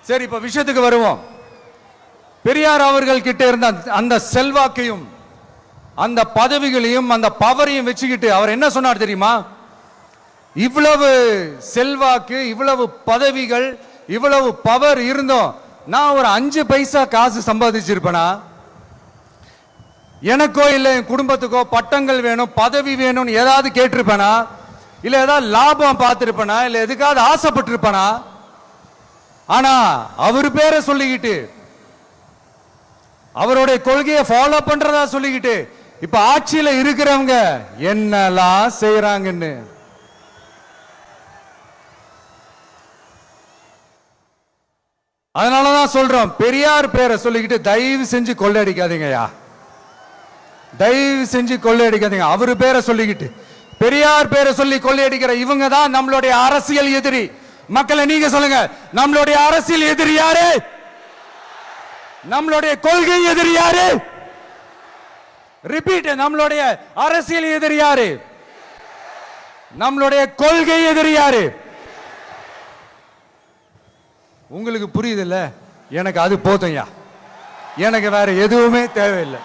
சரி, இப்ப விஷயத்துக்கு வருவோம். பெரியார் அவர்கள் கிட்ட இருந்த அந்த செல்வாக்கையும் அந்த பதவிகளையும் அந்த பவரையும் வச்சுக்கிட்டு அவர் என்ன சொன்னார் தெரியுமா? இவ்வளவு செல்வாக்கு, இவ்வளவு பதவிகள், இவ்வளவு பவர் இருந்தோம், நான் ஒரு 5 பைசா காசு சம்பாதிச்சிருப்பேனா? எனக்கோ இல்ல என் குடும்பத்துக்கோ பட்டங்கள் வேணும், பதவி வேணும்னு ஏதாவது கேட்டிருப்பேனா? இல்ல ஏதாவது லாபம் பார்த்திருப்பேனா? இல்ல எதுக்காவது ஆசைப்பட்டிருப்பேனா? ஆனா அவர் பேரை சொல்லிக்கிட்டு, அவருடைய கொள்கையை ஃபாலோ பண்றதா சொல்லிக்கிட்டு இப்ப ஆட்சியில இருக்கிறவங்க என்னெல்லாம் செய்யறாங்கன்னு. அதனாலதான் சொல்றோம், பெரியார் பேரை சொல்லிக்கிட்டு தயவு செஞ்சு கொள்ளையடிக்காதீங்கயா, தயவு செஞ்சு கொள்ளையடிக்காதீங்க. அவரு பேரை சொல்லிக்கிட்டு, பெரியார் பேரை சொல்லி கொள்ளையடிக்கிற இவங்க தான் நம்மளுடைய அரசியல் எதிரி. மக்களை நீங்க சொல்லுங்க, நம்மளுடைய அரசியல் எதிரி யாரு? நம்மளுடைய கொள்கை எதிரி யாரு? ரிப்பீட், நம்மளுடைய அரசியல் எதிரி யாரு? நம்மளுடைய கொள்கை எதிரி யாரு? உங்களுக்கு புரியுது இல்ல? எனக்கு அது போதும்யா, எனக்கு வேற எதுவுமே தேவையில்லை.